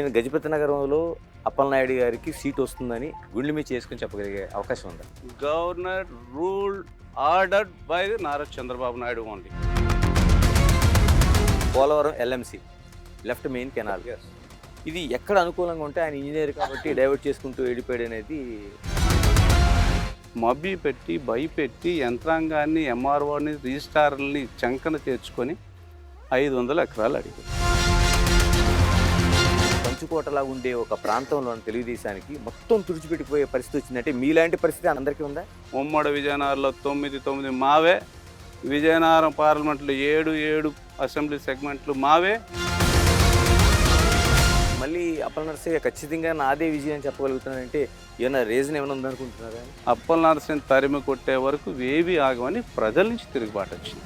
నేను గజపతి నగరంలో అప్పలనాయుడు గారికి సీట్ వస్తుందని గుండె మీద చేసుకుని చెప్పగలిగే అవకాశం ఉందా? Governor rule ordered by Nara Chandrababu Naidu only. Polavaram LMC left main canal ఇది ఎక్కడ అనుకూలంగా ఉంటే ఆయన ఇంజనీర్ కాబట్టి డైవర్ట్ చేసుకుంటూ వెళ్ళిపోయాడు అనేది మబ్బి పెట్టి భయపెట్టి యంత్రాంగాన్ని ఎంఆర్ఓని రిజిస్ట్రార్లని చంకన చేర్చుకొని 500 ఎకరాలు అడిగారు. పంచుకోటలా ఉండే ఒక ప్రాంతంలో తెలుగుదేశానికి మొత్తం తుడిచిపెట్టిపోయే పరిస్థితి వచ్చిందంటే మీలాంటి పరిస్థితి అందరికీ ఉందా? ఉమ్మడి విజయనగరంలో 9 మావే, విజయనగరం పార్లమెంట్లో 7 అసెంబ్లీ సెగ్మెంట్లు మావే. మళ్ళీ అప్పల నరసయ్య ఖచ్చితంగా నాదే విజయం చెప్పగలుగుతున్నానంటే ఏమైనా రీజన్ ఏమైనా ఉందనుకుంటున్నారా? అప్పల నరసింహ తరిమి కొట్టే వరకు వేవి ఆగమని ప్రజల నుంచి తిరుగుబాటు వచ్చింది.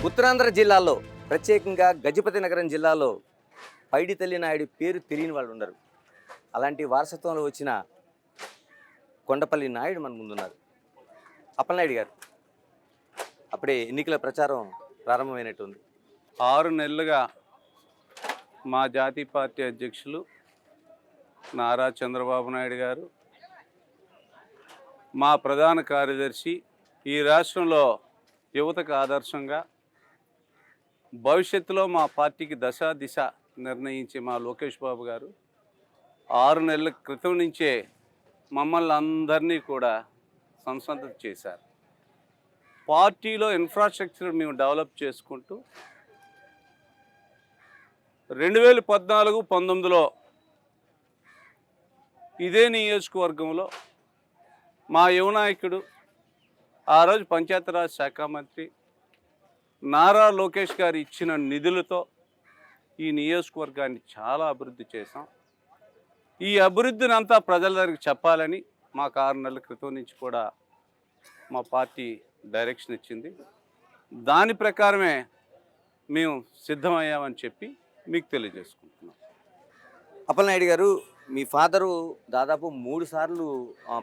ఉత్తరాంధ్ర జిల్లాలో ప్రత్యేకంగా గజపతి నగరం జిల్లాలో పైడితల్లి నాయుడు పేరు తెలియని వాళ్ళు ఉండరు. అలాంటి వారసత్వంలో వచ్చిన కొండపల్లి నాయుడు మన ముందున్నారు. అప్పలనాయుడు గారు అప్పుడే ఎన్నికల ప్రచారం ప్రారంభమైనట్టుంది. 6 నెలలుగా మా జాతీయ పార్టీ అధ్యక్షులు నారా చంద్రబాబు నాయుడు గారు, మా ప్రధాన కార్యదర్శి, ఈ రాష్ట్రంలో యువతకు ఆదర్శంగా భవిష్యత్తులో మా పార్టీకి దిశ నిర్ణయించే మా లోకేష్ బాబు గారు 6 నెలల క్రితం నుంచే మమ్మల్ని అందరినీ కూడా సంసిద్ధత చేశారు. పార్టీలో ఇన్ఫ్రాస్ట్రక్చర్ మేము డెవలప్ చేసుకుంటూ 2014-19లో ఇదే నియోజకవర్గంలో మా యువ నాయకుడు, ఆ రోజు పంచాయతీరాజ్ శాఖ మంత్రి నారా లోకేష్ గారు ఇచ్చిన నిధులతో ఈ నియోజకవర్గాన్ని చాలా అభివృద్ధి చేశాం. ఈ అభివృద్ధిని అంతా ప్రజల దగ్గరికి చెప్పాలని మాకు 6 నెలల క్రితం నుంచి కూడా మా పార్టీ డైరెక్షన్ ఇచ్చింది. దాని ప్రకారమే మేము సిద్ధమయ్యామని చెప్పి మీకు తెలియజేసుకుంటున్నాం. అప్పలనాయుడు గారు మీ ఫాదరు దాదాపు 3 సార్లు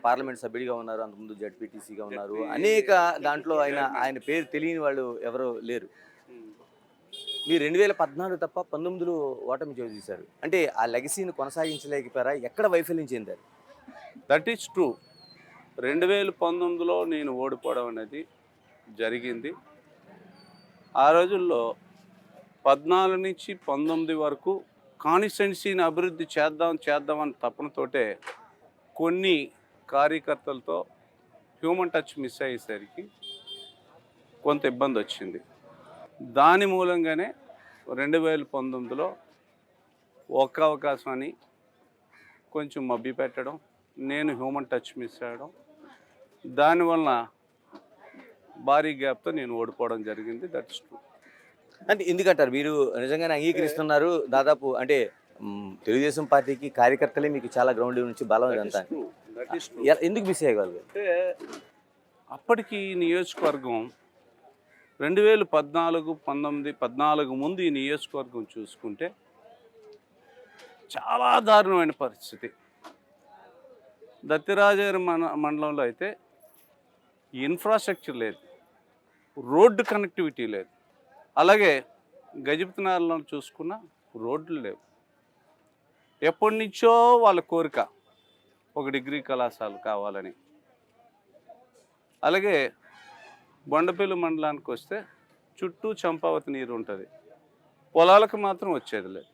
పార్లమెంట్ సభ్యుడిగా ఉన్నారు, అంతకుముందు జడ్పీటీసీగా ఉన్నారు. అనేక దాంట్లో ఆయన పేరు తెలియని వాళ్ళు ఎవరో లేరు. మీరు 2014 తప్ప 19లో ఓటమి చూశారు. అంటే ఆ లెగసీని కొనసాగించలేకపోయారా? ఎక్కడ వైఫల్యం చెందారు? That is true. 2019లో నేను ఓడిపోవడం అనేది జరిగింది. ఆ రోజుల్లో 14 నుంచి 19 వరకు కాన్స్టిట్యున్సీని అభివృద్ధి చేద్దామని తపనతోటే కొన్ని కార్యకర్తలతో హ్యూమన్ టచ్ మిస్ అయ్యేసరికి కొంత ఇబ్బంది వచ్చింది. దాని మూలంగానే 2019లో ఒక్క అవకాశం అని కొంచెం మబ్బి పెట్టడం, నేను హ్యూమన్ టచ్ మిస్ అవ్వడం, దానివల్ల భారీ గ్యాప్తో నేను ఓడిపోవడం జరిగింది. That's true. అంటే ఎందుకంటారు? మీరు నిజంగానే అంగీకరిస్తున్నారు. దాదాపు అంటే తెలుగుదేశం పార్టీకి కార్యకర్తలే మీకు చాలా గ్రౌండ్ నుంచి బలం ఇదంతా. ఎందుకు మిస్ అయ్యగలరు? అంటే అప్పటికి నియోజకవర్గం 2014 ముందు ఈ నియోజకవర్గం చూసుకుంటే చాలా దారుణమైన పరిస్థితి. దత్తిరాజేరు మండలంలో అయితే ఇన్ఫ్రాస్ట్రక్చర్ లేదు, రోడ్డు కనెక్టివిటీ లేదు. అలాగే గజపతి నగరంలో చూసుకున్న రోడ్లు లేవు. ఎప్పటి నుంచో వాళ్ళ కోరిక ఒక డిగ్రీ కళాశాల కావాలని. అలాగే బొండపల్లి మండలానికి వస్తే చుట్టూ చంపావతి నీరు ఉంటుంది, పొలాలకు మాత్రం వచ్చేది లేదు.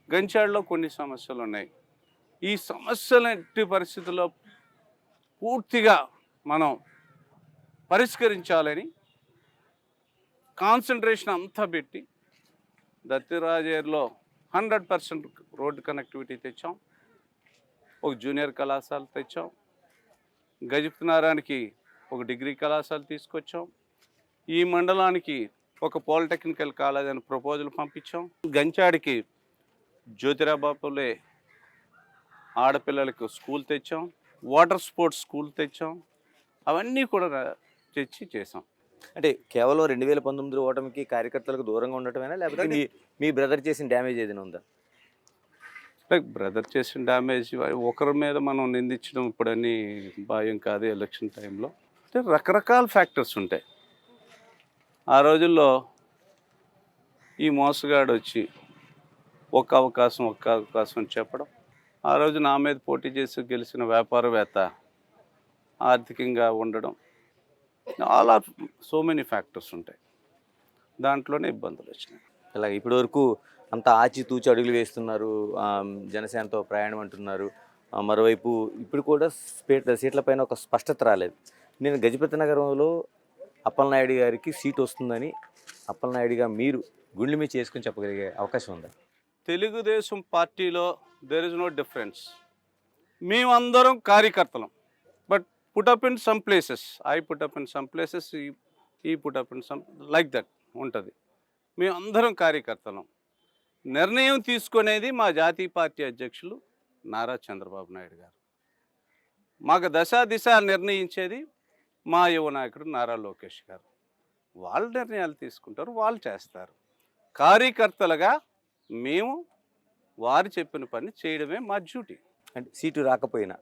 గంచాడులో కొన్ని సమస్యలు ఉన్నాయి. ఈ సమస్యల ఎట్టి పరిస్థితుల్లో పూర్తిగా మనం పరిష్కరించాలని కాన్సన్ట్రేషన్ అంతా పెట్టి దత్తిరాజేరులో 100% రోడ్డు కనెక్టివిటీ తెచ్చాం. ఒక జూనియర్ కళాశాల తెచ్చాం. గజపతి నగరానికి ఒక డిగ్రీ కళాశాల తీసుకొచ్చాం. ఈ మండలానికి ఒక పాలిటెక్నికల్ కాలేజ్ అని ప్రపోజల్ పంపించాం. గంచాడికి జ్యోతిరాబాపులే ఆడపిల్లలకు స్కూల్ తెచ్చాం. వాటర్ స్పోర్ట్స్ స్కూల్ తెచ్చాం. అవన్నీ కూడా తెచ్చి చేసాం. అంటే కేవలం 2019 ఓటమికి కార్యకర్తలకు దూరంగా ఉండటమేనా, లేకపోతే మీ బ్రదర్ చేసిన డ్యామేజ్ ఏదైనా ఉందా? లైక్ బ్రదర్ చేసిన డ్యామేజ్ ఒకరి మీద మనం నిందించడం ఇప్పుడని భయం కాదు. ఎలక్షన్ టైంలో అంటే రకరకాల ఫ్యాక్టర్స్ ఉంటాయి. ఆ రోజుల్లో ఈ మోసగాడు వచ్చి ఒక్క అవకాశం అని చెప్పడం, ఆ రోజు నా మీద పోటీ చేసి గెలిచిన వ్యాపారవేత్త ఆర్థికంగా ఉండడం, all are so many factors ఉంటాయి. దాంట్లోనే ఇబ్బందులు వచ్చినాయి. ఇలాగ ఇప్పటి వరకు అంత ఆచితూచి అడుగులు వేస్తున్నారు, జనసేనతో ప్రయాణం అంటున్నారు. మరోవైపు ఇప్పుడు కూడా సీట్లపైన ఒక స్పష్టత రాలేదు. నేను గజపతి నగరంలో అప్పలనాయుడు గారికి సీట్ వస్తుందని అప్పలనాయుడుగా మీరు గుండెల మీద చేసుకుని చెప్పగలిగే అవకాశం ఉందా? తెలుగుదేశం పార్టీలో దెర్ ఇస్ నో డిఫరెన్స్. మేమందరం కార్యకర్తలం. But put up in some places, I put up in some places, ఈ put up in some like that ఉంటుంది. మేమందరం కార్యకర్తలం. నిర్ణయం తీసుకునేది మా జాతీయ పార్టీ అధ్యక్షులు నారా చంద్రబాబు నాయుడు గారు. మాకు దిశ నిర్ణయించేది మా యువ నాయకుడు నారా లోకేష్ గారు. వాళ్ళు నిర్ణయాలు తీసుకుంటారు, వాళ్ళు చేస్తారు. కార్యకర్తలుగా మేము వారు చెప్పిన పని చేయడమే మా డ్యూటీ. అంటే సీటు రాకపోయినా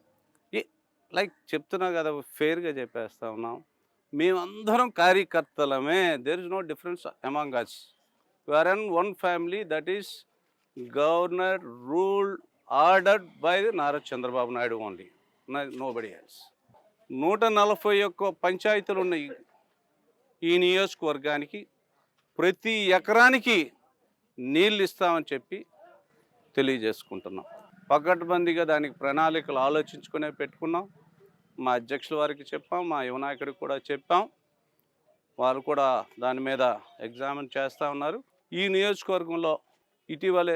లైక్ చెప్తున్నా కదా, ఫేర్గా చెప్పేస్తా ఉన్నాం. మేమందరం కార్యకర్తలమే. There is no difference among us. We are in one family, that is governor ruled, ordered by the Nara Chandrababu Naidu only, nobody else. 141 పంచాయతీలు ఉన్నాయి ఈ నియోజకవర్గానికి. ప్రతి ఎకరానికి నీళ్ళు ఇస్తామని చెప్పి తెలియజేసుకుంటున్నాం. పకడ్బందీగా దానికి ప్రణాళికలు ఆలోచించుకునే పెట్టుకున్నాం. మా అధ్యక్షుల వారికి చెప్పాం, మా యువ నాయకుడికి కూడా చెప్పాం. వారు కూడా దాని మీద ఎగ్జామిన్ చేస్తూ ఉన్నారు. ఈ నియోజకవర్గంలో ఇటీవలే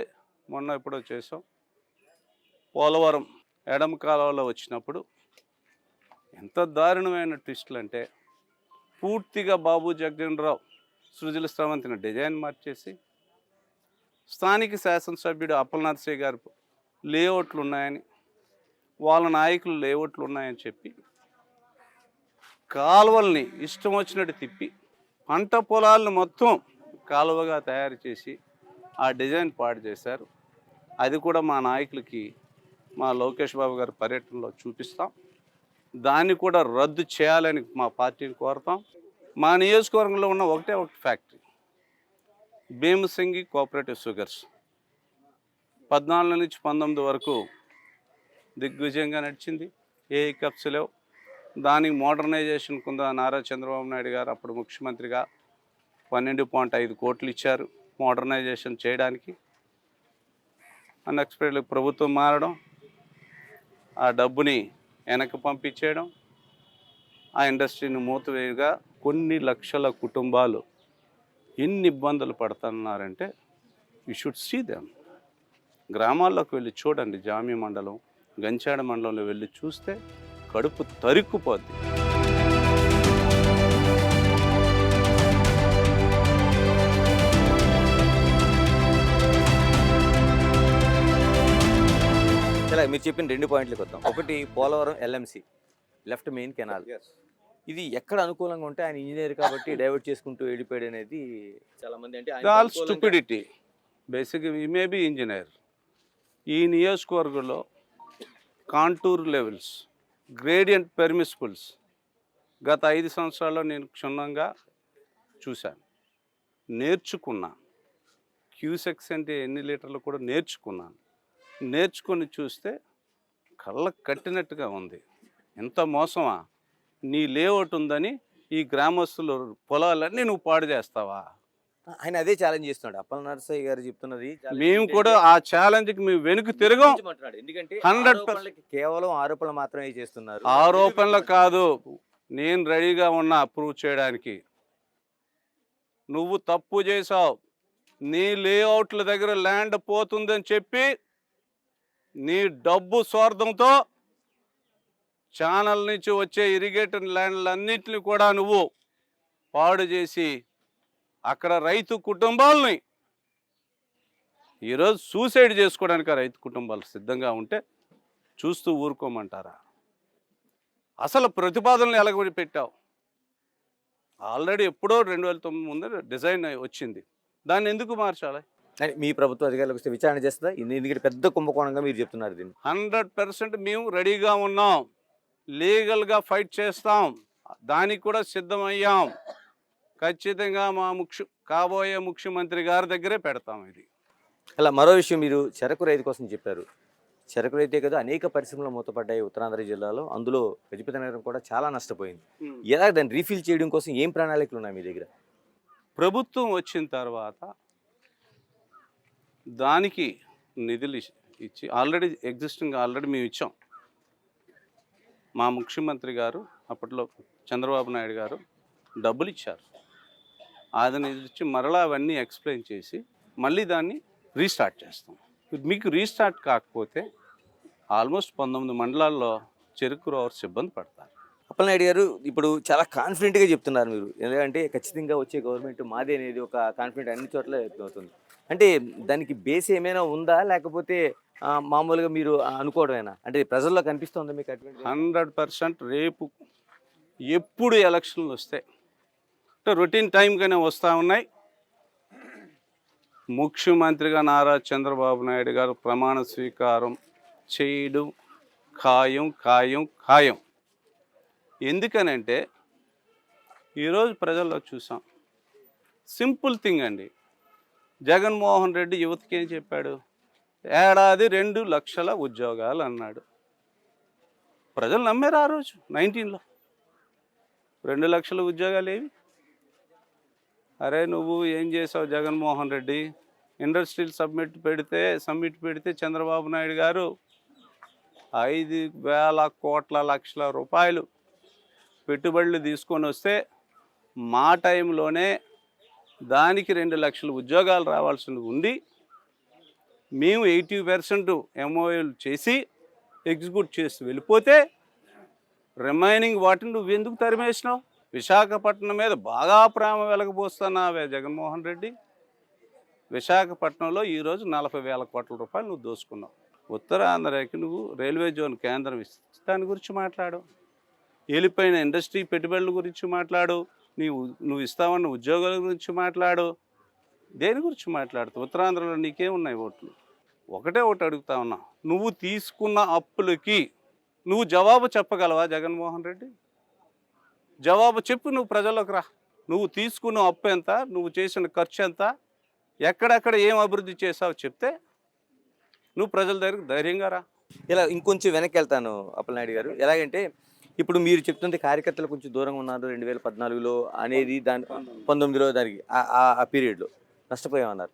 మొన్న ఎప్పుడో చేసాం, పోలవరం ఎడమ కాలువలో వచ్చినప్పుడు ఎంత దారుణమైన ట్విస్టులు అంటే, పూర్తిగా బాబు జగజీవనరావు సృజల స్రవంతిని డిజైన్ మార్చేసి స్థానిక శాసనసభ్యుడు అప్పలనరసయ్య గారు లేఅవుట్లు ఉన్నాయని, వాళ్ళ నాయకులు లేఅవుట్లు ఉన్నాయని చెప్పి కాలువల్ని ఇష్టం వచ్చినట్టు తిప్పి పంట పొలాలను మొత్తం కాలువగా తయారు చేసి ఆ డిజైన్ పాడు చేశారు. అది కూడా మా నాయకులకి, మా లోకేష్ బాబు గారి పర్యటనలో చూపిస్తాం. దాన్ని కూడా రద్దు చేయాలని మా పార్టీని కోరుతాం. మా నియోజకవర్గంలో ఉన్న ఒకటే ఒక ఫ్యాక్టరీ, భీమసింగి కోఆపరేటివ్ షుగర్స్, 14 నుంచి 19 వరకు దిగ్విజయంగా నడిచింది. ఏ కప్స్ లేవు. దానికి మోడర్నైజేషన్ కింద నారా చంద్రబాబు నాయుడు గారు అప్పుడు ముఖ్యమంత్రిగా 12.5 కోట్లు ఇచ్చారు మోడర్నైజేషన్ చేయడానికి. అన్ఎక్స్పెక్టెడ్లీ ప్రభుత్వం మారడం, ఆ డబ్బుని వెనక్కి పంపించేయడం, ఆ ఇండస్ట్రీని మూతవేయగా కొన్ని లక్షల కుటుంబాలు ఎన్ని ఇబ్బందులు పడుతున్నారంటే యూ షుడ్ సీ దెమ్. గ్రామాల్లోకి వెళ్ళి చూడండి. జామి మండలం, గంచాడ మండలంలో వెళ్ళి చూస్తే కడుపు తరుక్కుపోద్ది. ఇలా మీరు చెప్పిన 2 పాయింట్లకు వద్దాం. ఒకటి, Polavaram LMC left main canal. ఇది ఎక్కడ అనుకూలంగా ఉంటే ఆయన ఇంజనీర్ కాబట్టి డైవర్ట్ చేసుకుంటూ వెళ్ళిపోయాడు అనేది చాలా మంది అంటే ఆల్ స్టూపిడిటీ. బేసిక్ ఈ మే బి ఇంజనీర్. ఈ నియోజకవర్గంలో కాంటూర్ లెవెల్స్, గ్రేడియంట్ పెర్మిసిబుల్స్ గత 5 సంవత్సరాల్లో నేను క్షుణ్ణంగా చూశాను, నేర్చుకున్నాను. క్యూసెక్స్ అంటే ఎన్ని లీటర్లు కూడా నేర్చుకున్నాను. నేర్చుకొని చూస్తే కళ్ళకు కట్టినట్టుగా ఉంది. ఎంత మోసమా! నీ లేఅవుట్ ఉందని ఈ గ్రామస్తులు పొలాలన్నీ నువ్వు పాడు చేస్తావా? ఆయన అదే ఛాలెంజ్ చేస్తున్నాడు. అప్పలనరసయ్య గారు చెప్తున్నది. మేము కూడా ఆ ఛాలెంజ్కి మేము వెనుక తిరగం. ఎందుకంటే 100% కేవలం ఆరోపణలు మాత్రమే చేస్తున్నారు. ఆరోపణలు కాదు, నేను రెడీగా ఉన్నా ప్రూవ్ చేయడానికి. నువ్వు తప్పు చేసావు, నీ లేఅవుట్ల దగ్గర ల్యాండ్ పోతుందని చెప్పి నీ డబ్బు స్వార్థంతో ఛానల్ నుంచి వచ్చే ఇరిగేటర్ ల్యాండ్లన్నింటినీ కూడా నువ్వు పాడు చేసి అక్కడ రైతు కుటుంబాలని ఈరోజు సూసైడ్ చేసుకోవడానికి ఆ రైతు కుటుంబాలు సిద్ధంగా ఉంటే చూస్తూ ఊరుకోమంటారా? అసలు ప్రతిపాదనలు ఎలాగొడి పెట్టావు? ఆల్రెడీ ఎప్పుడో 2009 ముందు డిజైన్ వచ్చింది. దాన్ని ఎందుకు మార్చాలి? అంటే మీ ప్రభుత్వ అధికారులకు వస్తే విచారణ చేస్తుందా? ఎందుకంటే పెద్ద కుంభకోణంగా మీరు చెప్తున్నారు దీన్ని. 100% మేము రెడీగా ఉన్నాం. లీగల్గా ఫైట్ చేస్తాం. దానికి కూడా సిద్ధమయ్యాం. ఖచ్చితంగా మా కాబోయే ముఖ్యమంత్రి గారి దగ్గరే పెడతాం ఇది. అలా మరో విషయం మీరు చెరకు రైతు కోసం చెప్పారు. చెరకు రైతే కదా అనేక పరిశ్రమలు మూతపడ్డాయి ఉత్తరాంధ్ర జిల్లాలో. అందులో గజపతి నగరం కూడా చాలా నష్టపోయింది. ఎలా దాన్ని రీఫిల్ చేయడం కోసం ఏం ప్రణాళికలు ఉన్నాయి మీ దగ్గర? ప్రభుత్వం వచ్చిన తర్వాత దానికి నిధులు ఇచ్చి ఆల్రెడీ మేము ఇచ్చాం. మా ముఖ్యమంత్రి గారు అప్పట్లో చంద్రబాబు నాయుడు గారు డబ్బులు ఇచ్చారు. అది ఇచ్చి మరలా అవన్నీ ఎక్స్ప్లెయిన్ చేసి మళ్ళీ దాన్ని రీస్టార్ట్ చేస్తాం. మీకు రీస్టార్ట్ కాకపోతే ఆల్మోస్ట్ 19 మండలాల్లో చెరుకు రోవర్స్ ఇబ్బంది పడతారు. అప్పలనాయుడు గారు ఇప్పుడు చాలా కాన్ఫిడెంట్గా చెప్తున్నారు మీరు. ఎందుకంటే ఖచ్చితంగా వచ్చే గవర్నమెంట్ మాదే అనేది ఒక కాన్ఫిడెంట్ అన్ని చోట్ల అవుతుంది. అంటే దానికి బేస్ ఏమైనా ఉందా, లేకపోతే మామూలుగా మీరు అనుకోవడమేనా? అంటే ప్రజల్లో కనిపిస్తుందా మీకు అటువంటి? 100% రేపు ఎప్పుడు ఎలక్షన్లు వస్తాయి అంటే రొటీన్ టైంగానే వస్తూ ఉన్నాయి. ముఖ్యమంత్రిగా నారా చంద్రబాబు నాయుడు గారు ప్రమాణ స్వీకారం చేయడం ఖాయం ఖాయం ఖాయం. ఎందుకనంటే ఈరోజు ప్రజల్లో చూసాం, సింపుల్ థింగ్ అండి. జగన్మోహన్ రెడ్డి యువతకి ఏం చెప్పాడు? ఏడాది 2 లక్షల ఉద్యోగాలు అన్నాడు. ప్రజలు నమ్మారు ఆ రోజు 19లో. 2 లక్షల ఉద్యోగాలు ఏవి? అరే నువ్వు ఏం చేసావు జగన్మోహన్ రెడ్డి? ఇండస్ట్రియల్ సమ్మిట్ పెడితే చంద్రబాబు నాయుడు గారు 5,000 కోట్ల లక్షల రూపాయలు పెట్టుబడులు తీసుకొని వస్తే మా టైంలోనే దానికి 2 లక్షల ఉద్యోగాలు రావాల్సి ఉంది. మేము 80% ఎంఓఏలు చేసి ఎగ్జిక్యూట్ చేసి వెళ్ళిపోతే రిమైనింగ్ వాటిని నువ్వు ఎందుకు తరిమేసినావు? విశాఖపట్నం మీద బాగా ప్రేమ వెలగబోస్తున్నావే జగన్మోహన్ రెడ్డి. విశాఖపట్నంలో ఈరోజు 40,000 కోట్ల రూపాయలు నువ్వు దోసుకున్నావు. ఉత్తరాంధ్రకి నువ్వు రైల్వే జోన్ కేంద్రం ఇస్తే దాని గురించి మాట్లాడు. వెళ్ళిపోయిన ఇండస్ట్రీ పెట్టుబడుల గురించి మాట్లాడు. నువ్వు ఇస్తామన్న ఉద్యోగాల గురించి మాట్లాడు. దేని గురించి మాట్లాడుతావు? ఉత్తరాంధ్రలో నీకేమున్నాయి ఓట్లు? ఒకటి అడుగుతా ఉన్నా, నువ్వు తీసుకున్న అప్పులకి నువ్వు జవాబు చెప్పగలవా జగన్మోహన్ రెడ్డి? జవాబు చెప్పు. నువ్వు ప్రజల్లోకి రా. నువ్వు తీసుకున్న అప్పు ఎంత, నువ్వు చేసిన ఖర్చు ఎంత, ఎక్కడెక్కడ ఏం అభివృద్ధి చేసావు చెప్తే నువ్వు ప్రజల దగ్గరికి ధైర్యంగా రా. ఇలా ఇంకొంచెం వెనక్కి వెళ్తాను అప్పలనాయుడు గారు. ఎలాగంటే ఇప్పుడు మీరు చెప్తుంటే కార్యకర్తలు కొంచెం దూరంగా ఉన్నారు 2014లో అనేది, దాని 19లో దానికి ఆ పీరియడ్లో నష్టపోయామన్నారు.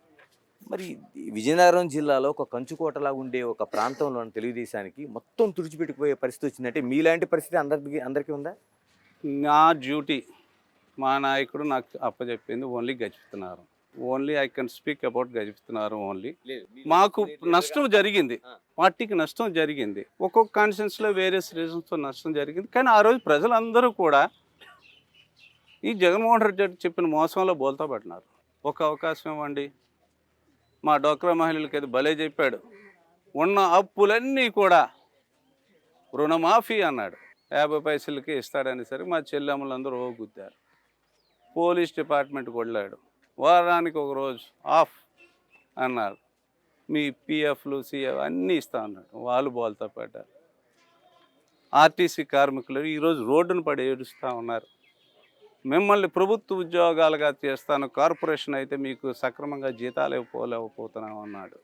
మరి విజయనగరం జిల్లాలో ఒక కంచుకోటలాగా ఉండే ఒక ప్రాంతంలో తెలుగుదేశానికి మొత్తం తుడిచిపెట్టుకుపోయే పరిస్థితి వచ్చిందంటే మీలాంటి పరిస్థితి అందరికీ ఉందా? నా డ్యూటీ మా నాయకుడు నాకు అప్పచెప్పింది only Gajapathinagaram. Only I can speak about Gajapathinagaram only. మాకు నష్టం జరిగింది, పార్టీకి నష్టం జరిగింది, ఒక్కొక్క కాన్స్టిట్యున్సీలో వేరియస్ రీజన్స్తో నష్టం జరిగింది. కానీ ఆ రోజు ప్రజలందరూ కూడా ఈ జగన్మోహన్ రెడ్డి చెప్పిన మోసంలో బోల్తా పడినారు. ఒక అవకాశం ఇవ్వండి, మా డోక్రా మహిళలకి అది భలే చెప్పాడు. ఉన్న అప్పులన్నీ కూడా రుణమాఫీ అన్నాడు. 50 పైసలకి ఇస్తాడని సరే మా చెల్లెమ్మలందరూ గుద్దారు. పోలీస్ డిపార్ట్మెంట్కి వెళ్ళాడు. వారానికి ఒక రోజు ఆఫ్ అన్నారు. మీ పిఎఫ్లు సిఎఫ్ అన్నీ ఇస్తా అన్నాడు. వాళ్ళు బోల్తా పడ్డారు. ఆర్టీసీ కార్మికులు ఈరోజు రోడ్డును పడి ఏడుస్తూ ఉన్నారు. మిమ్మల్ని ప్రభుత్వ ఉద్యోగాలుగా చేస్తాను, కార్పొరేషన్ అయితే మీకు సక్రమంగా జీతాలు ఇవ్వలేకపోతున్నాం అన్నాడు.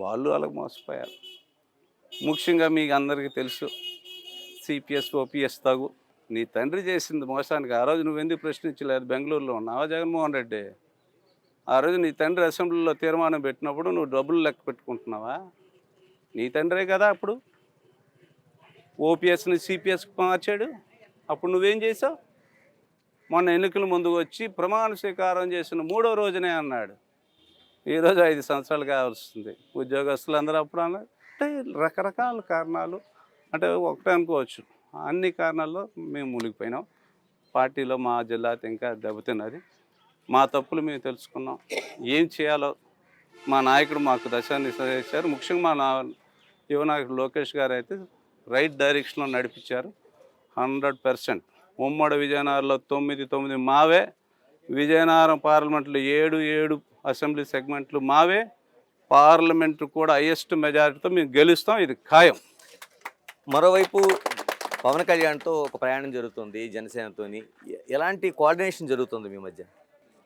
వాళ్ళు అలాగ మోసపోయారు. ముఖ్యంగా మీకు అందరికీ తెలుసు, సిపిఎస్ ఓపీఎస్ తగు. నీ తండ్రి చేసింది మోసానికి ఆ రోజు నువ్వెందుకు ప్రశ్నించలేదు? బెంగళూరులో ఉన్నావా జగన్మోహన్ రెడ్డి? ఆ రోజు నీ తండ్రి అసెంబ్లీలో తీర్మానం పెట్టినప్పుడు నువ్వు డబ్బులు లెక్క పెట్టుకుంటున్నావా? నీ తండ్రే కదా అప్పుడు ఓపీఎస్ని సిపిఎస్కి మార్చాడు. అప్పుడు నువ్వేం చేసావు? మొన్న ఎన్నికల ముందు వచ్చి ప్రమాణ స్వీకారం చేసిన 3వ రోజునే అన్నాడు. ఈరోజు 5 సంవత్సరాలు కావాల్సింది. ఉద్యోగస్తులందరూ అప్పుడు అన్నారు. అంటే రకరకాల కారణాలు, అంటే ఒకటే అనుకోవచ్చు, అన్ని కారణాల్లో మేము మునిగిపోయినాం. పార్టీలో మా జిల్లా ఇంకా దెబ్బతిన్నది. మా తప్పులు మేము తెలుసుకున్నాం. ఏం చేయాలో మా నాయకుడు మాకు దిశానిర్దేశం చేశారు. ముఖ్యంగా మా యువ నాయకుడు లోకేష్ గారు అయితే రైట్ డైరెక్షన్లో నడిపించారు. 100%. ఉమ్మడి విజయనగరంలో 9 మావే, విజయనగరం పార్లమెంట్లో 7 అసెంబ్లీ సెగ్మెంట్లు మావే, పార్లమెంటు కూడా హైయెస్ట్ మెజారిటీతో మేము గెలుస్తాం, ఇది ఖాయం. మరోవైపు పవన్ కళ్యాణ్తో ఒక ప్రయాణం జరుగుతుంది జనసేనతోని. ఎలాంటి కోఆర్డినేషన్ జరుగుతుంది మీ మధ్య?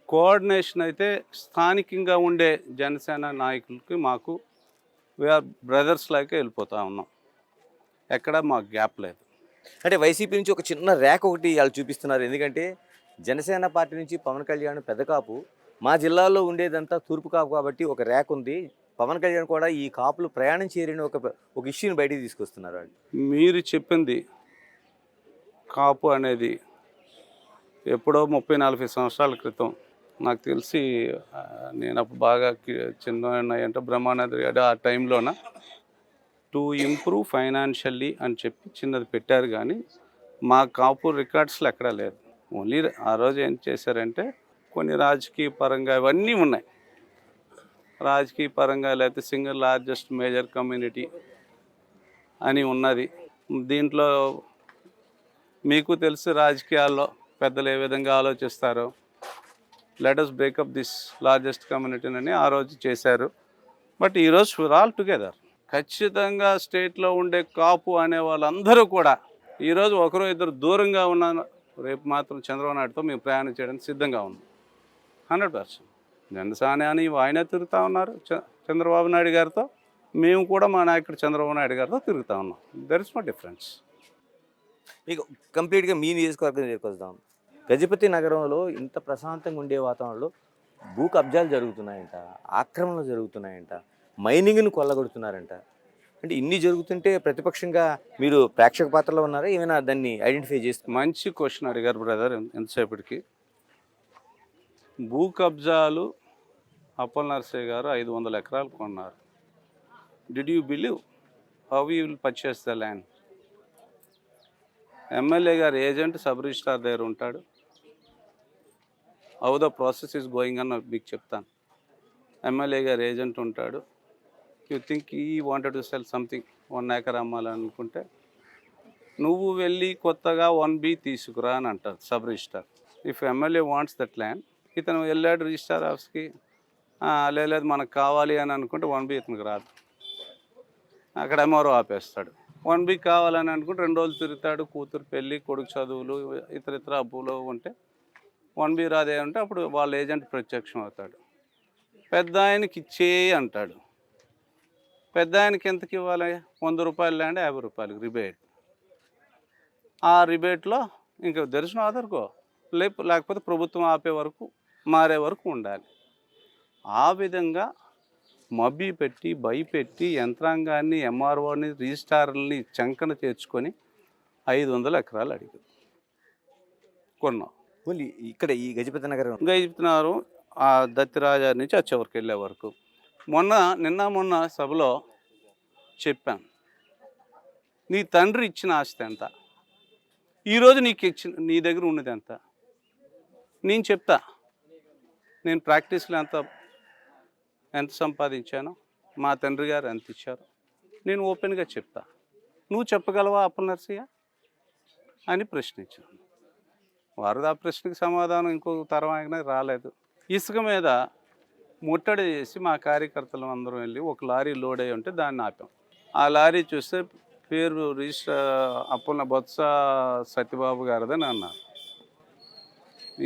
కోఆర్డినేషన్ అయితే స్థానికంగా ఉండే జనసేన నాయకులకి మాకు వీఆర్ బ్రదర్స్ లాగే వెళ్ళిపోతూ ఉన్నాం, ఎక్కడ మాకు గ్యాప్ లేదు. అంటే వైసీపీ నుంచి ఒక చిన్న ర్యాక్ ఒకటి వాళ్ళు చూపిస్తున్నారు. ఎందుకంటే జనసేన పార్టీ నుంచి పవన్ కళ్యాణ్ పెద్ద కాపు, మా జిల్లాలో ఉండేదంతా తూర్పు కాపు కాబట్టి ఒక ర్యాక్ ఉంది. పవన్ కళ్యాణ్ కూడా ఈ కాపులు ప్రయాణం చేయరని ఒక ఇష్యూని బయటికి తీసుకొస్తున్నారు వాళ్ళు. మీరు చెప్పింది కాపు అనేది ఎప్పుడో 30-40 సంవత్సరాల క్రితం నాకు తెలిసి, నేను అప్పుడు బాగా చిన్న అంటే బ్రహ్మానంద రెడ్డి ఆ టైంలోన టు ఇంప్రూవ్ ఫైనాన్షియల్లీ అని చెప్పి చిన్నది పెట్టారు, కానీ మా కాపు రికార్డ్స్లో ఎక్కడా లేదు. ఓన్లీ ఆ రోజు ఏం చేశారంటే కొన్ని రాజకీయ పరంగా ఇవన్నీ ఉన్నాయి, రాజకీయ పరంగా లేకపోతే సింగిల్ లార్జెస్ట్ మేజర్ కమ్యూనిటీ అని ఉన్నది. దీంట్లో మీకు తెలుసు రాజకీయాల్లో పెద్దలు ఏ విధంగా ఆలోచిస్తారో, let us break up this largest community అని ఆ రోజు చేశారు. బట్ ఈరోజు వీఆర్ ఆల్ టుగెదర్. ఖచ్చితంగా స్టేట్లో ఉండే కాపు అనే వాళ్ళందరూ కూడా ఈరోజు ఒకరో ఇద్దరు దూరంగా ఉన్నాను, రేపు మాత్రం చంద్రబాబు నాయుడుతో మేము ప్రయాణం చేయడానికి సిద్ధంగా ఉన్నాం 100%. జనసేన అని ఆయనే తిరుగుతూ ఉన్నారు చంద్రబాబు నాయుడు గారితో, మేము కూడా మా నాయకుడు చంద్రబాబు నాయుడు గారితో తిరుగుతూ ఉన్నాం. There is no difference. మీకు కంప్లీట్గా మీ నియోజకవర్గం చేరుకొస్తాం. గజపతి నగరంలో ఇంత ప్రశాంతంగా ఉండే వాతావరణంలో భూ కబ్జాలు జరుగుతున్నాయంట, ఆక్రమణలు జరుగుతున్నాయంట, మైనింగ్ను కొల్లగొడుతున్నారంట. అంటే ఇన్ని జరుగుతుంటే ప్రతిపక్షంగా మీరు ప్రేక్షక పాత్రలో ఉన్నారా? ఏమైనా దాన్ని ఐడెంటిఫై చేస్తున్నారు? మంచి క్వశ్చన్ అడిగారు బ్రదర్. ఎంతసేపటికి భూ కబ్జాలు అప్పల్ నర్సయ్య గారు 500 ఎకరాలు కొన్నారు. Did you believe how you will purchase the land? MLA గారు ఏజెంట్ సబ్ రిజిస్ట్రార్ దగ్గర ఉంటాడు. How the process is going అని మీకు చెప్తాను. ఎమ్మెల్యే గారు ఏజెంట్ ఉంటాడు. యూ థింక్ ఈ wanted to cell something 1 acre అమ్మాలనుకుంటే నువ్వు వెళ్ళి కొత్తగా 1B తీసుకురా అని అంటారు sub registrar. If MLA wants that land, ఇతను వెళ్ళాడు రిజిస్ట్రార్ ఆఫీస్కి, లేదు మనకు కావాలి అని అనుకుంటే 1B ఇతనికి రాదు, అక్కడ ఎంఆర్ఓ ఆపేస్తాడు. 1B కావాలని అనుకుంటే 2 రోజులు తిరుగుతాడు, కూతురు పెళ్ళి, కొడుకు చదువులు, ఇతర అప్పులు ఉంటే 1B రాదే అంటే అప్పుడు వాళ్ళ ఏజెంట్ ప్రత్యక్షం అవుతాడు. పెద్ద ఆయనకి ఇచ్చేయి అంటాడు. పెద్ద ఆయనకి ఎంతకి ఇవ్వాలి? 100 రూపాయలు ల్యాండ్ 50 రూపాయలు రిబేట్. ఆ రిబేట్లో ఇంకా దర్శనం ఆదరుకో, లేకపోతే ప్రభుత్వం ఆపే వరకు, మారే వరకు ఉండాలి. ఆ విధంగా మబ్బి పెట్టి భయపెట్టి యంత్రాంగాన్ని, ఎంఆర్ఓని, రిజిస్ట్రార్లని చంకన చేర్చుకొని 500 ఎకరాలు అడిగారు, కొన్నాం. ఓన్లీ ఇక్కడ ఈ గజపతి నగరం ఆ దత్తిరాజా నుంచి ఆ చివరికి వెళ్ళే వరకు. నిన్న మొన్న సభలో చెప్పాను, నీ తండ్రి ఇచ్చిన ఆస్తి ఎంత, ఈరోజు నీ దగ్గర ఉన్నది ఎంత నేను చెప్తా. నేను ప్రాక్టీస్లో ఎంత సంపాదించానో, మా తండ్రి గారు ఎంత ఇచ్చారో నేను ఓపెన్గా చెప్తా. నువ్వు చెప్పగలవా అప్పల్ నర్సయ్య అని ప్రశ్నించాను. వారు ఆ ప్రశ్నకి సమాధానం ఇంకొక తరం ఆయన రాలేదు. ఇసుక మీద ముట్టడి చేసి మా కార్యకర్తలు అందరం వెళ్ళి ఒక లారీ లోడ్ అయ్యి ఉంటే దాన్ని ఆపాం. ఆ లారీ చూస్తే పేరు రిజిస్టర్ బొత్స సత్యబాబు గారిదని అన్నారు.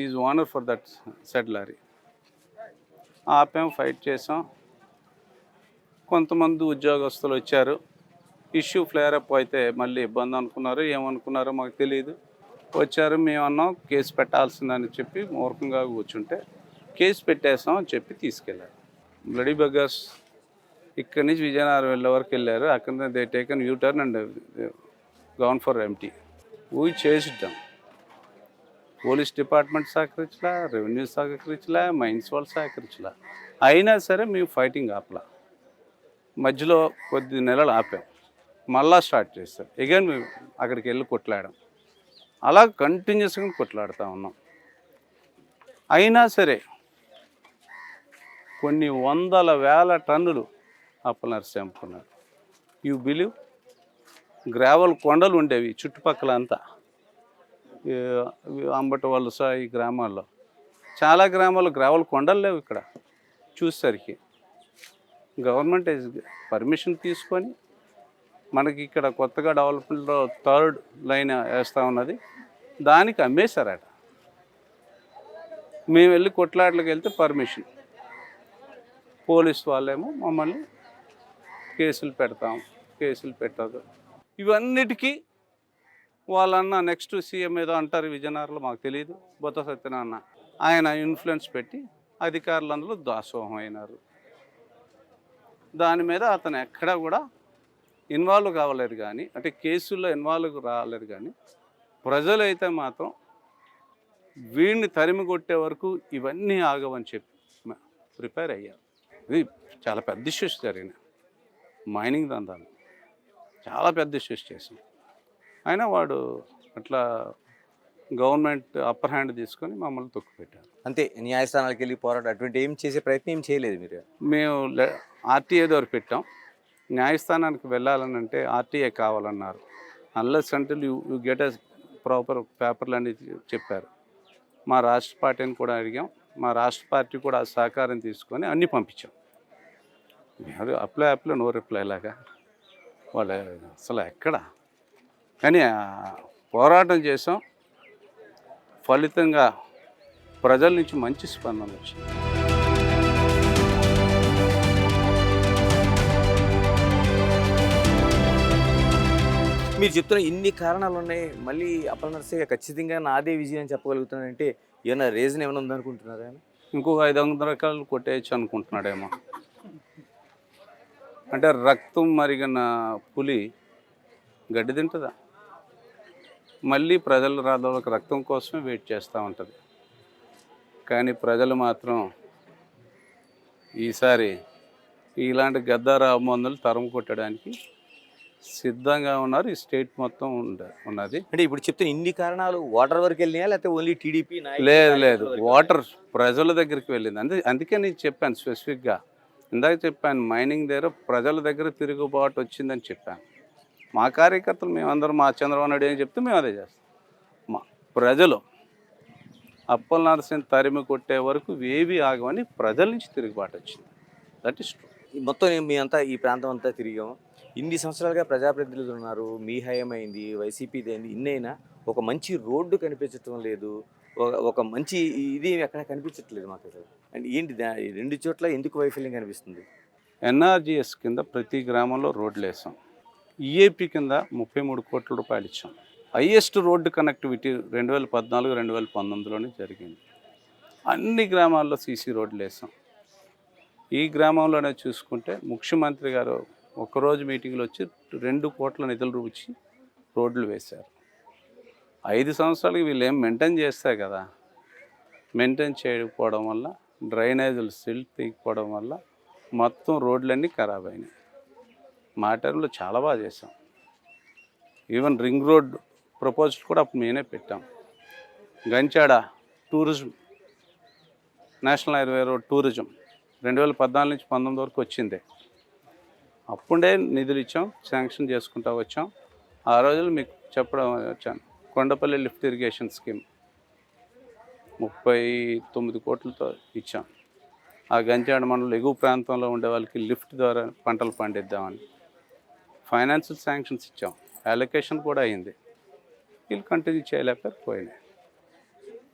Is owner for that said lorry. ఆపాం, ఫైట్ చేసాం. కొంతమంది ఉద్యోగస్తులు వచ్చారు, ఇష్యూ ఫ్లేర్ అప్ అయితే మళ్ళీ ఇబ్బంది అనుకున్నారు, ఏమనుకున్నారో మాకు తెలియదు. వచ్చారు, మేము అన్నాం కేసు పెట్టాల్సిందని చెప్పి మూర్ఖంగా కూర్చుంటే కేసు పెట్టేసాం అని చెప్పి తీసుకెళ్ళారు. బ్లడీ బగ్గర్స్ ఇక్కడి నుంచి విజయనగరం వెళ్ళే వరకు వెళ్ళారు. అక్కడ they taken U turn and gone for empty. We చేసిద్దాం. పోలీస్ డిపార్ట్మెంట్ సహకరించలా, రెవెన్యూ సహకరించలా, మైన్స్ వాళ్ళు సహకరించలా. అయినా సరే మేము ఫైటింగ్ ఆపలా. మధ్యలో కొద్ది నెలలు ఆపాం, మళ్ళా స్టార్ట్ చేస్తాం. అగైన్ మేము అక్కడికి వెళ్ళి కొట్లాడాం. అలా కంటిన్యూస్గా కొట్లాడుతూ ఉన్నాం. అయినా సరే కొన్ని 100,000 టన్నులు అప్పల్ నర్సయ్య అమ్ముకున్నారు. You believe? గ్రావెల్ కొండలు ఉండేవి చుట్టుపక్కల అంతా. ఈ అంబటి వలస ఈ గ్రామాల్లో చాలా గ్రామాల్లో గ్రావెల్ కొండలు లేవు ఇక్కడ. చూసేసరికి గవర్నమెంట్ పర్మిషన్ తీసుకొని మనకి ఇక్కడ కొత్తగా డెవలప్మెంట్లో 3rd లైన్ వేస్తూ ఉన్నది, దానికి అమ్మేశారట. మేము వెళ్ళి కొట్లాట్లకు వెళ్తే పర్మిషన్, పోలీస్ వాళ్ళేమో మమ్మల్ని కేసులు పెడతాం, కేసులు పెట్టదు. ఇవన్నిటికీ వాళ్ళన్న నెక్స్ట్ సీఎం ఏదో అంటారు విజయనగరంలో, మాకు తెలియదు, బొత్స సత్యనారాయణ, ఆయన ఇన్ఫ్లుయెన్స్ పెట్టి అధికారులందరూ దాసోహం అయినారు. దాని మీద అతను ఎక్కడా కూడా ఇన్వాల్వ్ కావలేదు, కానీ అంటే కేసుల్లో ఇన్వాల్వ్ రాలేదు. కానీ ప్రజలైతే మాత్రం వీడిని తరిమి కొట్టే వరకు ఇవన్నీ ఆగవని చెప్పి ప్రిపేర్ అయ్యారు. ఇది చాలా పెద్ద ఇష్యూస్ జరిగినాయి, మైనింగ్ దందాలు చాలా పెద్ద ఇష్యూస్ చేసాం. అయినా వాడు అట్లా గవర్నమెంట్ అప్పర్ హ్యాండ్ తీసుకొని మమ్మల్ని తొక్కుపెట్టారు. అంతే, న్యాయస్థానాలకు వెళ్ళి పోరాటం అటువంటి ఏం చేసే ప్రయత్నం ఏం చేయలేదు మీరు? మేము ఆర్టీఏ ద్వారా పెట్టాం. న్యాయస్థానానికి వెళ్ళాలని అంటే ఆర్టీఏ కావాలన్నారు. Unless until you get a proper పేపర్లు అని చెప్పారు. మా రాష్ట్ర పార్టీని కూడా అడిగాం, మా రాష్ట్ర పార్టీ కూడా ఆ సహకారం తీసుకొని అన్నీ పంపించాం. అప్లై నో రిప్లై లాగా వాళ్ళు అసలు ఎక్కడ. కానీ పోరాటం చేసాం, ఫలితంగా ప్రజల నుంచి మంచి స్పందన వచ్చింది. మీరు చెప్తున్న ఇన్ని కారణాలు ఉన్నాయి, మళ్ళీ అప్పల నరసయ్య ఖచ్చితంగా నాదే విజయం అని చెప్పగలుగుతున్నానంటే ఏమైనా రీజన్ ఏమైనా ఉందనుకుంటున్నారా? ఇంకొక 500 రకాలు కొట్టేయచ్చు అనుకుంటున్నాడేమో. అంటే రక్తం మరిగిన పులి గడ్డి తింటుందా? మళ్ళీ ప్రజల రాళ్ళకి రక్తం కోసమే వెయిట్ చేస్తూ ఉంటుంది. కానీ ప్రజలు మాత్రం ఈసారి ఇలాంటి గద్దార మందులు తరం కొట్టడానికి సిద్ధంగా ఉన్నారు. ఈ స్టేట్ మొత్తం ఉన్నది. అంటే ఇప్పుడు చెప్తున్న ఇన్ని కారణాలు ఓటర్ వరకు వెళ్ళినాయా లేకపోతే ఓన్లీ టీడీపీ? లేదు, ఓటర్ ప్రజల దగ్గరికి వెళ్ళింది. అందుకే నేను చెప్పాను స్పెసిఫిక్గా, ఇందాక చెప్పాను, మైనింగ్ దగ్గర ప్రజల దగ్గర తిరుగుబాటు వచ్చిందని చెప్పాను. మా కార్యకర్తలు మేమందరం మా చంద్రబాబు నాయుడు ఏం చెప్తే మేము అదే చేస్తాం. మా ప్రజలు అప్పల నరసింహ తరిమి కొట్టే వరకు ఏవి ఆగమని ప్రజల నుంచి తిరుగుబాటు వచ్చింది. That is true. మొత్తం మీ అంతా ఈ ప్రాంతం అంతా తిరిగాము. ఇన్ని సంవత్సరాలుగా ప్రజాప్రతినిధులు ఉన్నారు, మీ హయం అయింది, వైసీపీది అయింది, ఇన్నైనా ఒక మంచి రోడ్డు కనిపించటం లేదు, ఒక మంచి ఇది ఎక్కడ కనిపించట్లేదు మాకు అసలు. అండ్ ఏంటి రెండు చోట్ల ఎందుకు వైఫల్యం కనిపిస్తుంది? ఎన్ఆర్జీఎస్ కింద ప్రతి గ్రామంలో రోడ్లు వేసాం. ఈఏపీ కింద 33 కోట్ల రూపాయలు ఇచ్చాం. హైయెస్ట్ రోడ్డు కనెక్టివిటీ 2014-2019లోనే జరిగింది. అన్ని గ్రామాల్లో సీసీ రోడ్లు వేసాం. ఈ గ్రామంలోనే చూసుకుంటే ముఖ్యమంత్రి గారు ఒకరోజు మీటింగ్లో వచ్చి 2 కోట్ల నిధులు ఇచ్చి రోడ్లు వేశారు. 5 సంవత్సరాలకి వీళ్ళు ఏం మెయింటైన్ చేస్తారు కదా, మెయింటైన్ చేయకపోవడం వల్ల, డ్రైనేజీలు సిల్ట్ తీయకపోవడం వల్ల మొత్తం రోడ్లన్నీ ఖరాబ్ అయినాయి. మా టైంలో చాలా బాగా చేసాం. ఈవెన్ రింగ్ రోడ్ ప్రపోజల్ కూడా అప్పుడు మేమే పెట్టాం. Ganchada tourism, national highway road tourism 2014-19 వరకు వచ్చిందే. అప్పుడే నిధులు ఇచ్చాం, శాంక్షన్ చేసుకుంటూ వచ్చాం. ఆ రోజులు మీకు చెప్పడం వచ్చాను. కొండపల్లి లిఫ్ట్ ఇరిగేషన్ స్కీమ్ 39 కోట్లతో ఇచ్చాం. ఆ గంజాడ మండలం ఎగువ ప్రాంతంలో ఉండే వాళ్ళకి లిఫ్ట్ ద్వారా పంటలు పండిద్దామని ఫైనాన్షియల్ శాంక్షన్స్ ఇచ్చాం. అలొకేషన్ కూడా అయింది. వీళ్ళు కంటిన్యూ చేయలేకపోయినాయి.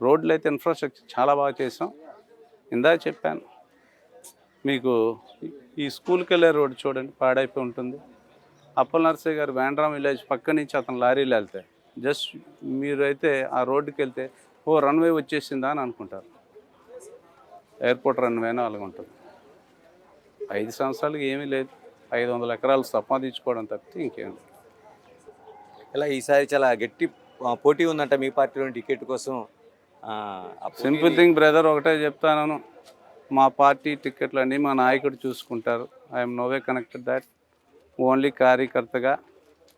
రోడ్లు అయితే ఇన్ఫ్రాస్ట్రక్చర్ చాలా బాగా చేసాం. ఇందాక చెప్పాను మీకు, ఈ స్కూల్కి వెళ్ళే రోడ్డు చూడండి, పాడైపోయి ఉంటుంది. అప్పల నరసయ్య గారు వేండ్రామ్ విలేజ్ పక్క నుంచి అతను లారీలు వెళ్తాయి. జస్ట్ మీరైతే ఆ రోడ్డుకి వెళ్తే ఓ రన్వే వచ్చేసిందా అని అనుకుంటారు. ఎయిర్పోర్ట్ రన్వేనో అలాగ ఉంటుంది. 5 సంవత్సరాలకి ఏమీ లేదు. 500 ఎకరాలు సంపాదించుకోవడం తప్పితే ఇంకేం. ఇలా ఈసారి చాలా గట్టి పోటీ ఉందంట మీ పార్టీలో టికెట్ కోసం. సింపుల్ థింగ్ బ్రదర్, ఒకటే చెప్తాను, మా పార్టీ టికెట్లు అన్నీ మా నాయకుడు చూసుకుంటారు. I'm no way connected that. ఓన్లీ కార్యకర్తగా,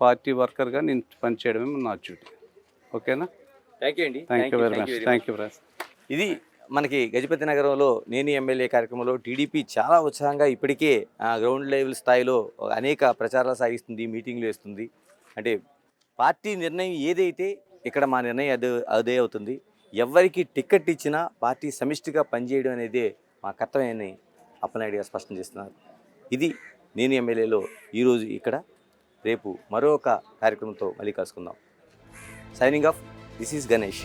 పార్టీ వర్కర్గా నేను పనిచేయడమే నా డ్యూటీ. ఓకేనా? థ్యాంక్ యూ అండి. Thank you very much. Thank you brother. ఇది మనకి గజపతి నగరంలో నేను ఎమ్మెల్యే కార్యక్రమంలో టీడీపీ చాలా ఉత్సాహంగా ఇప్పటికే గ్రౌండ్ లెవెల్ స్థాయిలో అనేక ప్రచారాలు సాగిస్తుంది, మీటింగ్లు వేస్తుంది. అంటే పార్టీ నిర్ణయం ఏదైతే ఇక్కడ మా నిర్ణయం అదే అవుతుంది. ఎవరికి టికెట్ ఇచ్చినా పార్టీ సమిష్టిగా పనిచేయడం అనేదే మా కర్తవ్యాన్ని అప్పలనాయుడు గారు స్పష్టం చేస్తున్నారు. ఇది నేను ఎమ్మెల్యేలో ఈరోజు ఇక్కడ. రేపు మరొక కార్యక్రమంతో మళ్ళీ కలుసుకుందాం. Signing off, this is Ganesh.